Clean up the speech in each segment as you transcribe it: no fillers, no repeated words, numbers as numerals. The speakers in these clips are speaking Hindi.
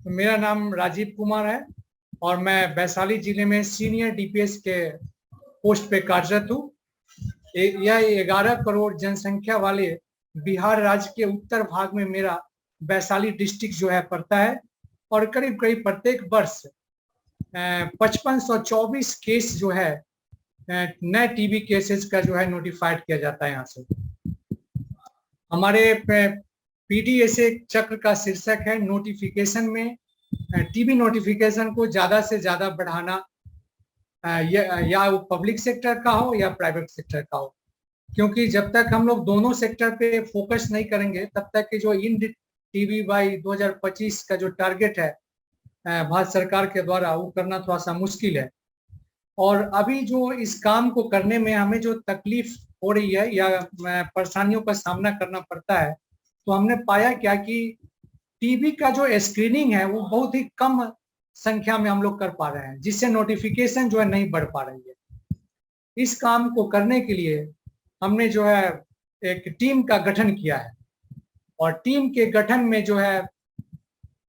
तो मेरा नाम राजीव कुमार है और मैं वैशाली जिले में सीनियर डीपीएस के पोस्ट पे कार्यरत हूँ। यह 11 करोड़ जनसंख्या वाले बिहार राज्य के उत्तर भाग में मेरा वैशाली डिस्ट्रिक्ट जो है पड़ता है और करीब करीब प्रत्येक वर्ष 5524 केस जो है नए टीबी केसेस का जो है नोटिफाइड किया जाता है यहाँ से। हमारे पीडीएसए चक्र का शीर्षक है नोटिफिकेशन में टीबी नोटिफिकेशन को ज्यादा से ज्यादा बढ़ाना, या वो पब्लिक सेक्टर का हो या प्राइवेट सेक्टर का हो, क्योंकि जब तक हम लोग दोनों सेक्टर पे फोकस नहीं करेंगे तब तक कि जो इन टीबी बाई 2025 का जो टारगेट है भारत सरकार के द्वारा वो करना थोड़ा सा मुश्किल है। और अभी जो इस काम को करने में हमें जो तकलीफ हो रही है या परेशानियों का सामना करना पड़ता है, तो हमने पाया क्या कि टीबी का जो स्क्रीनिंग है वो बहुत ही कम संख्या में हम लोग कर पा रहे हैं, जिससे नोटिफिकेशन जो है नहीं बढ़ पा रही है। इस काम को करने के लिए हमने जो है एक टीम का गठन किया है और टीम के गठन में जो है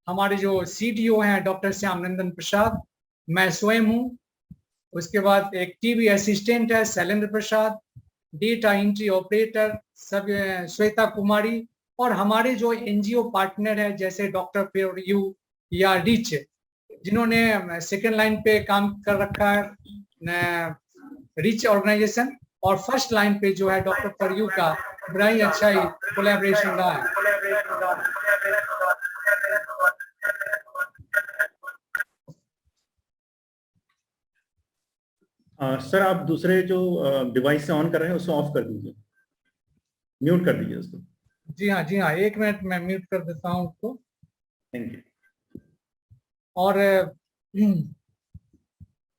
हमारे जो सीडीओ हैं डॉक्टर श्याम नंदन प्रसाद, मैं स्वयं हूँ। उसके बाद एक टीबी असिस्टेंट है शैलेंद्र प्रसाद, डेटा एंट्री ऑपरेटर सब श्वेता कुमारी, और हमारे जो एनजीओ पार्टनर है जैसे डॉक्टर फॉर यू या रिच, जिन्होंने सेकेंड लाइन पे काम कर रखा है रिच ऑर्गेनाइजेशन, और फर्स्ट लाइन पे जो है डॉक्टर फॉर यू का बड़ा ही अच्छा ही कोलैबोरेशन रहा है। सर आप दूसरे जो डिवाइस से ऑन कर रहे हैं उसको ऑफ कर दीजिए, म्यूट कर दीजिए उसको। जी हाँ, 1 मिनट मैं म्यूट कर देता हूँ उसको। Thank you. और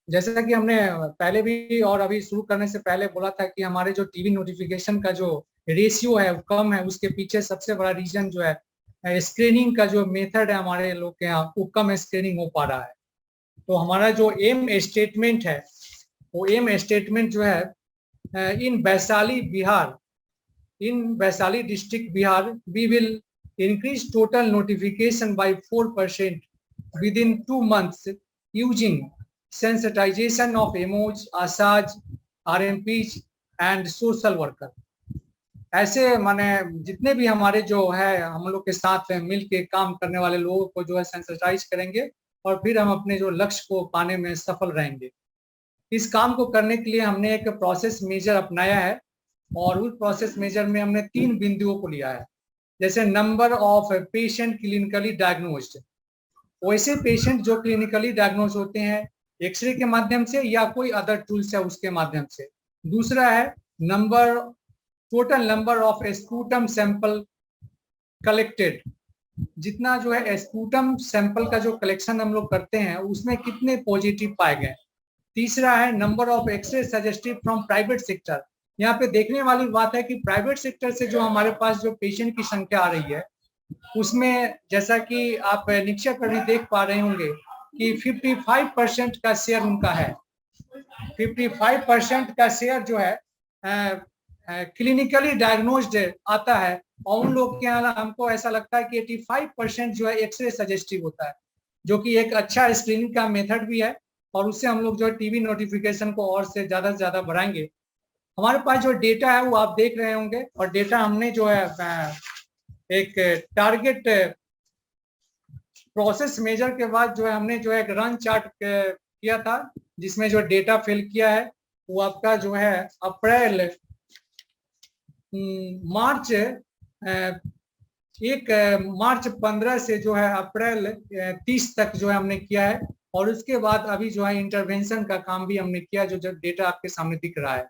जैसा कि हमने पहले भी और अभी शुरू करने से पहले बोला था कि हमारे जो टीवी नोटिफिकेशन का जो रेशियो है वो कम है, उसके पीछे सबसे बड़ा रीजन जो है स्क्रीनिंग का जो मेथड है हमारे लोग के यहाँ वो कम स्क्रीनिंग हो पा रहा है। तो हमारा जो एम स्टेटमेंट है वो एम स्टेटमेंट जो है in Vaishali Bihar, in Vaishali district Bihar we will increase total notification by 4% within 2 months using sensitization of MOs, ASHAs, RMPs and social worker. ऐसे माने जितने भी हमारे जो है हम लोग के साथ मिल के काम करने वाले लोगों को जो है सेंसिटाइज करेंगे और फिर हम अपने जो लक्ष्य को पाने में सफल रहेंगे। इस काम को करने के लिए हमने एक प्रोसेस मेजर अपनाया है और उस प्रोसेस मेजर में हमने 3 बिंदुओं को लिया है, जैसे number of patient clinically diagnosed, वैसे पेशेंट जो क्लिनिकली डायग्नोज होते हैं एक्सरे के माध्यम से या कोई अदर टूल्स है उसके माध्यम से। दूसरा है total number of sputum sample collected, जितना जो है स्पूटम सैंपल का जो कलेक्शन हम लोग करते हैं उसमें कितने पॉजिटिव पाए गए। तीसरा है number of x ray suggestive from private sector. यहाँ पे देखने वाली बात है कि प्राइवेट सेक्टर से जो हमारे पास जो पेशेंट की संख्या आ रही है उसमें जैसा कि आप निक्षय पर भी देख पा रहे होंगे कि 55% का शेयर उनका है। 55% का शेयर जो है क्लिनिकली डायग्नोज्ड आता है और उन लोग के यहाँ हमको ऐसा लगता है कि 85% जो है एक्सरे सजेस्टिव होता है, जो कि एक अच्छा स्क्रीनिंग का मेथड भी है और उससे हम लोग जो है टीवी नोटिफिकेशन को और से ज्यादा बढ़ाएंगे। हमारे पास जो डेटा है वो आप देख रहे होंगे और डेटा हमने जो है एक टारगेट प्रोसेस मेजर के बाद जो है हमने जो है एक रन चार्ट किया था जिसमें जो डेटा फिल किया है वो आपका जो है अप्रैल मार्च 15 से जो है अप्रैल 30 तक जो है हमने किया है और उसके बाद अभी जो है इंटरवेंशन का काम भी हमने किया जो डेटा आपके सामने दिख रहा है।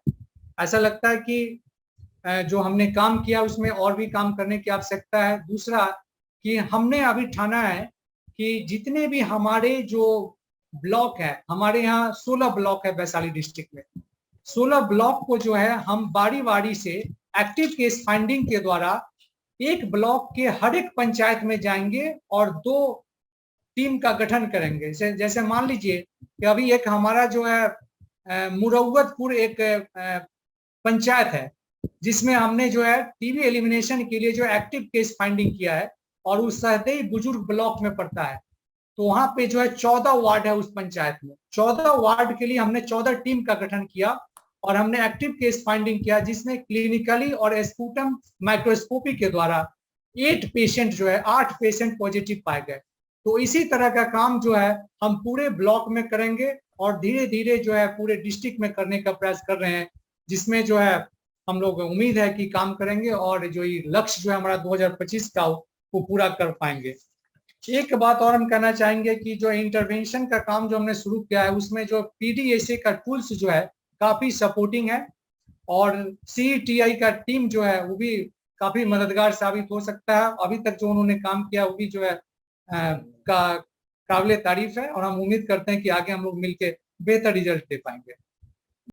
ऐसा लगता है कि जो हमने काम किया उसमें और भी काम करने की आवश्यकता है। दूसरा कि हमने अभी ठाना है कि जितने भी हमारे जो ब्लॉक है, हमारे यहाँ 16 ब्लॉक है वैशाली डिस्ट्रिक्ट में, 16 ब्लॉक को जो है हम बारी बारी से एक्टिव केस फाइंडिंग के द्वारा एक ब्लॉक के हर एक पंचायत में जाएंगे और 2 टीम का गठन करेंगे। जैसे मान लीजिए कि अभी एक हमारा जो है मुरौवतपुर एक पंचायत है जिसमें हमने जो है टीबी एलिमिनेशन के लिए जो एक्टिव केस फाइंडिंग किया है और उस सहदेई बुजुर्ग ब्लॉक में पड़ता है। तो वहां पे जो है 14 वार्ड है उस पंचायत में। 14 वार्ड के लिए हमने 14 टीम का गठन किया और हमने एक्टिव केस फाइंडिंग किया, जिसमें क्लिनिकली और स्पूटम माइक्रोस्कोपी के द्वारा 8 पेशेंट जो है 8 पेशेंट पॉजिटिव पाए गए। तो इसी तरह का काम जो है हम पूरे ब्लॉक में करेंगे और धीरे धीरे जो है पूरे डिस्ट्रिक्ट में करने का प्रयास कर रहे हैं, जिसमें जो है हम लोग उम्मीद है कि काम करेंगे और जो ये लक्ष्य जो है हमारा 2025 का वो पूरा कर पाएंगे। एक बात और हम कहना चाहेंगे कि जो इंटरवेंशन का काम जो हमने शुरू किया है उसमें जो पीडीएसए का टूल्स जो है काफी सपोर्टिंग है और सीटीआई का टीम जो है वो भी काफी मददगार साबित हो सकता है। अभी तक जो उन्होंने काम किया वो भी जो है काबिले तारीफ है और हम उम्मीद करते हैं कि आगे हम लोग मिलकर बेहतर रिजल्ट दे पाएंगे।